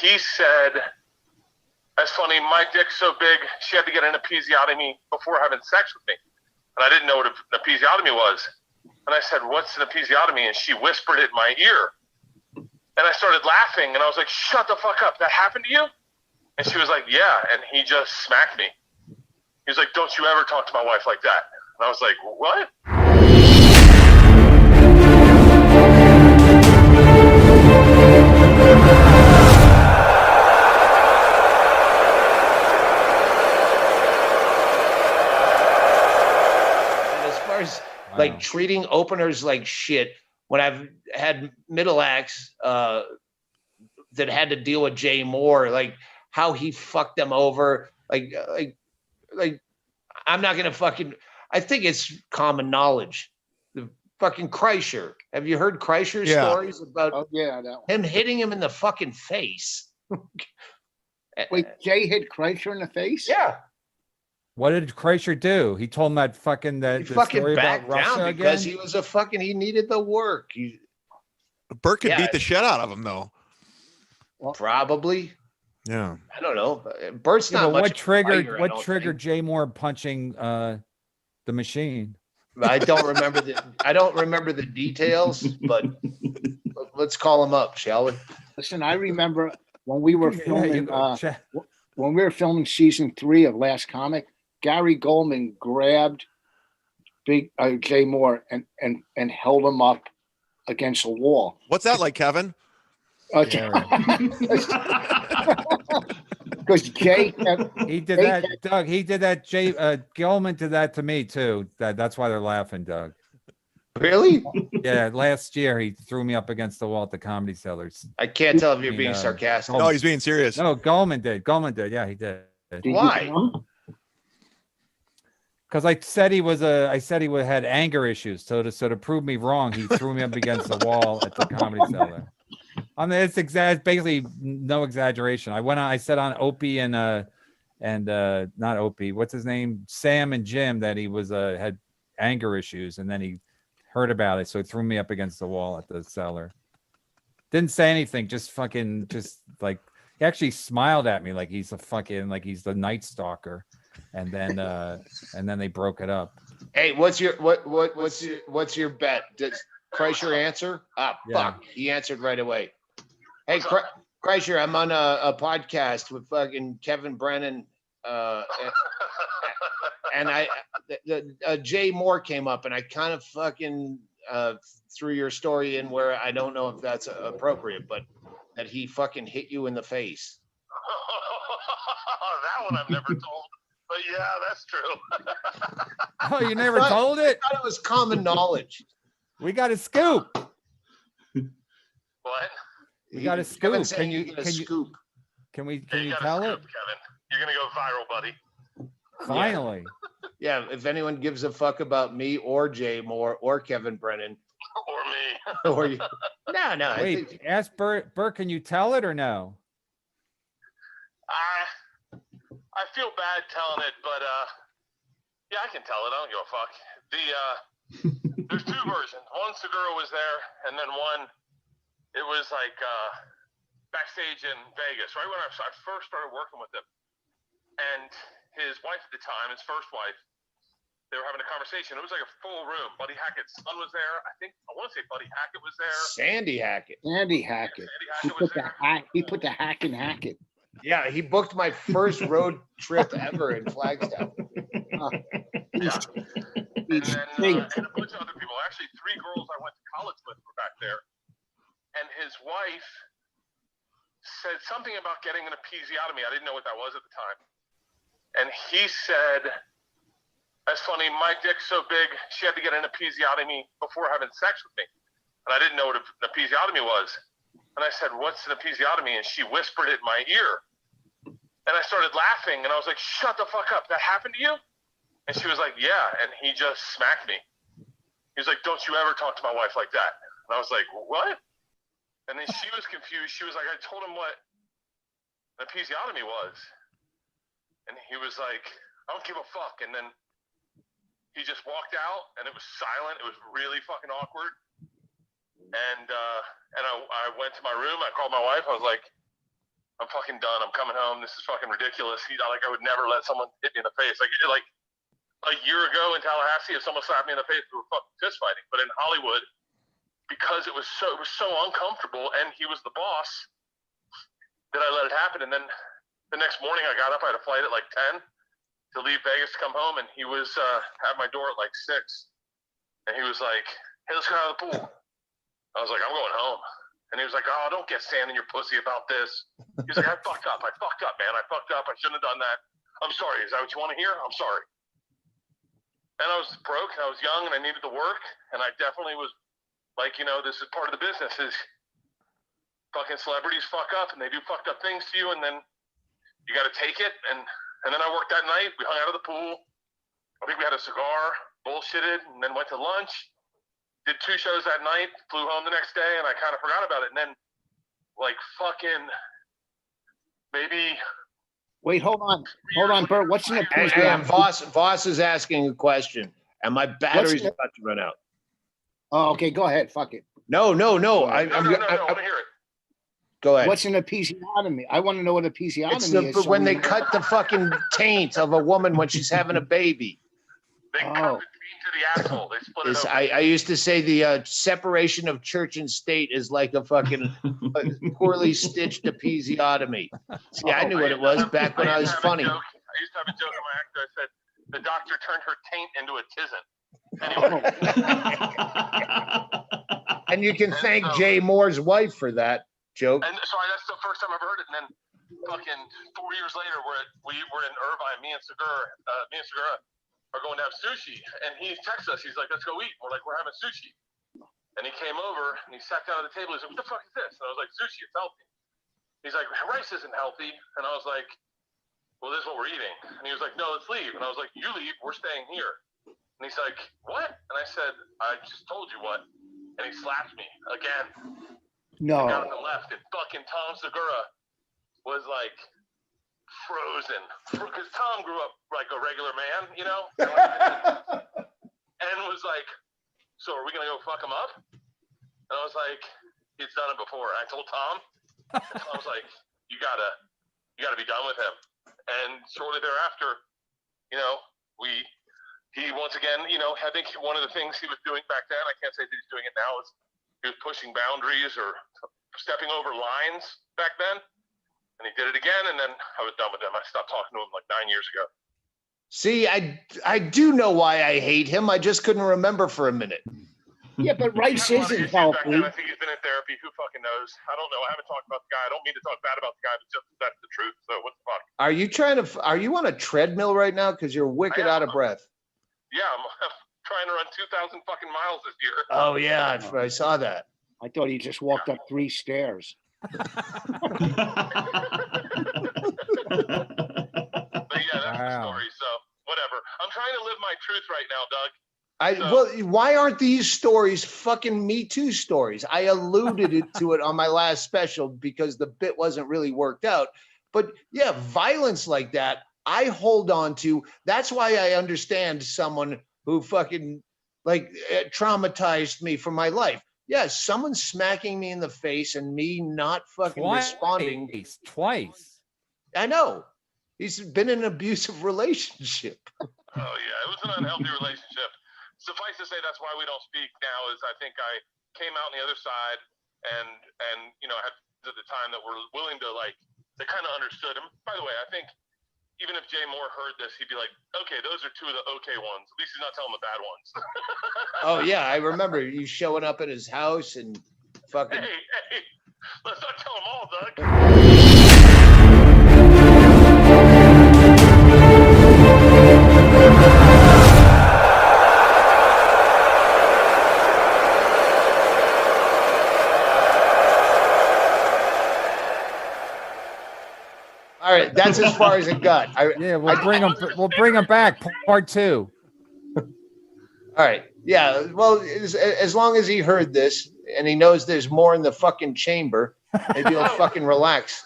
he said, "That's funny. My dick's so big, she had to get an episiotomy before having sex with me." And I didn't know what an episiotomy was. And I said, "What's an episiotomy?" And she whispered it in my ear. And I started laughing, and I was like, "Shut the fuck up. That happened to you?" And she was like, "Yeah." And he just smacked me. He was like, "Don't you ever talk to my wife like that." And I was like, "What?" Like treating openers like shit. When I've had middle acts that had to deal with Jay Mohr, like how he fucked them over. Like I'm not gonna fucking. I think it's common knowledge. The fucking Kreischer. Have you heard Kreischer's stories about him hitting him in the fucking face? Wait, Jay hit Kreischer in the face? Yeah. What did Kreischer do? He told him that fucking the story about Russia because again? he was he needed the work. Bert could beat the shit out of him though. Well, probably. Yeah. I don't know. Bert's not much. What triggered Jay Mohr punching the machine? I don't remember the details, but let's call him up, shall we? Listen, I remember when we were filming season 3 of Last Comic. Gary Goldman grabbed Jay Mohr and held him up against the wall. What's that like, Kevin? Because Jay, he did that, Doug. He did that. Jay Goldman did that to me too. That's why they're laughing, Doug. Really? Yeah, last year he threw me up against the wall at the Comedy Cellars. I can't tell if you're being sarcastic. No, he's being serious. No, Goldman did. Yeah, he did. Why? Because I said he had anger issues. So to prove me wrong, he threw me up against the wall at the Comedy Cellar. I mean, it's basically no exaggeration. I said on Opie and not Opie, what's his name? Sam and Jim, that he was had anger issues, and then he heard about it, so he threw me up against the wall at the cellar. Didn't say anything, just like he actually smiled at me like he's the Night Stalker, and then they broke it up. Hey, what's your bet? Does Kreischer answer? Fuck, he answered right away. Hey, Kreischer, I'm on a podcast with fucking Kevin Brennan, and Jay Mohr came up, and I kind of fucking threw your story in where I don't know if that's appropriate, but that he fucking hit you in the face. That one I've never told, but yeah, that's true. Oh, you never told it? I thought it was common knowledge. We got a scoop. What? We got a scoop. Can you scoop? Can we tell it? Kevin, you're gonna go viral, buddy. Finally. Yeah, if anyone gives a fuck about me or Jay Mohr or Kevin Brennan. Or me. Or you. No. Wait, ask Bert. Bert, can you tell it or no? I feel bad telling it, but yeah, I can tell it. I don't give a fuck. There's two versions. One, Segura was there, and then one, it was like backstage in Vegas, right when I first started working with him. And his wife at the time, his first wife, they were having a conversation. It was like a full room. Buddy Hackett's son was there. I want to say Buddy Hackett was there. Sandy Hackett. Sandy Hackett. He put the hack in Hackett. Yeah, he booked my first road trip ever in Flagstaff. And a bunch of other people. Actually, 3 girls I went to college with were back there. And his wife said something about getting an episiotomy. I didn't know what that was at the time. And he said, "That's funny. My dick's so big, she had to get an episiotomy before having sex with me." And I didn't know what an episiotomy was. And I said, "What's an episiotomy?" And she whispered it in my ear. And I started laughing, and I was like, "Shut the fuck up. That happened to you?" And she was like, "Yeah." And he just smacked me. He was like, "Don't you ever talk to my wife like that." And I was like, "What?" And then she was confused. She was like, "I told him what an episiotomy was." And he was like, "I don't give a fuck." And then he just walked out, and it was silent. It was really fucking awkward. And I went to my room. I called my wife. I was like, I'm fucking done. I'm coming home. This is fucking ridiculous. I would never let someone hit me in the face. Like a year ago in Tallahassee, if someone slapped me in the face, we were fucking fist fighting. But in Hollywood, because it was so uncomfortable, and he was the boss, that I let it happen. And then the next morning, I got up. I had a flight at like 10 to leave Vegas to come home, and he was at my door at like 6, and he was like, "Hey, let's go out of the pool." I was like, "I'm going home." And he was like, "Oh, don't get sand in your pussy about this." He's like, I fucked up, man. I fucked up. I shouldn't have done that. I'm sorry. Is that what you want to hear? I'm sorry. And I was broke, and I was young, and I needed to work. And I definitely was like, this is part of the business is fucking celebrities fuck up, and they do fucked up things to you, and then you got to take it. And then I worked that night. We hung out of the pool. I think we had a cigar, bullshitted, and then went to lunch. Did 2 shows that night, flew home the next day, and I kind of forgot about it. And then, fucking maybe. Wait, hold on, Bert. What's in a piece? And Voss is asking a question, and my battery's about to run out. Oh, okay. Go ahead. Fuck it. No. No, I want to hear it. Go ahead. What's an episiotomy? I want to know what episiotomy is. When they cut the fucking taint of a woman when she's having a baby. They cut the taint to the asshole. They split it open. I used to say the separation of church and state is like a fucking poorly stitched episiotomy. See, I knew what it was back when I was funny. I used to have a joke on my actor. I said, the doctor turned her taint into a tizzin. Anyway. And you can thank Jay Moore's wife for that joke. And so that's the first time I've heard it. And then fucking 4 years later, we're in Irvine. Me and Segura are going to have sushi. And he texts us. He's like, "Let's go eat." We're like, "We're having sushi." And he came over and he sat down at the table. He's like, "What the fuck is this?" And I was like, "Sushi, it's healthy." He's like, "Rice isn't healthy." And I was like, "Well, this is what we're eating." And he was like, "No, let's leave." And I was like, "You leave. We're staying here." And he's like, "What?" And I said, "I just told you what." And he slapped me again. No. I got on the left, and fucking Tom Segura was like frozen. Because Tom grew up like a regular man, and was like, "So are we going to go fuck him up?" And I was like, "He's done it before." I told Tom. And Tom was like, you gotta be done with him. And shortly thereafter, he once again, I think one of the things he was doing back then, I can't say that he's doing it now, is he was pushing boundaries or stepping over lines back then. And he did it again, and then I was done with him. I stopped talking to him like 9 years ago. See, I do know why I hate him. I just couldn't remember for a minute. Yeah, but Rice isn't healthy. I think he's been in therapy. Who fucking knows? I don't know. I haven't talked about the guy. I don't mean to talk bad about the guy, but just that's the truth. So what the fuck? Are you on a treadmill right now? Because you're wicked out of breath. Yeah, I'm trying to run 2,000 fucking miles this year. Oh yeah, I saw that. I thought he just walked up 3 stairs. But yeah, that's the story. So whatever. I'm trying to live my truth right now, Doug. Well, why aren't these stories fucking Me Too stories? I alluded to it on my last special because the bit wasn't really worked out. But yeah, violence like that, I hold on to. That's why I understand someone who fucking traumatized me for my life. Yeah, someone smacking me in the face and me not fucking responding. Twice. I know. He's been in an abusive relationship. Oh yeah, it was an unhealthy relationship. Suffice to say, that's why we don't speak now. Is I think I came out on the other side, and had at the time that were willing to they kind of understood him. By the way, I think even if Jay Moore heard this, he'd be like, "Okay, those are 2 of the okay ones. At least he's not telling the bad ones." Oh yeah, I remember you showing up at his house and fucking. Hey, let's not tell them all, Doug. All right, that's as far as it got. We'll bring him back. Part 2. All right. Yeah. Well, as long as he heard this and he knows there's more in the fucking chamber, maybe he'll fucking relax.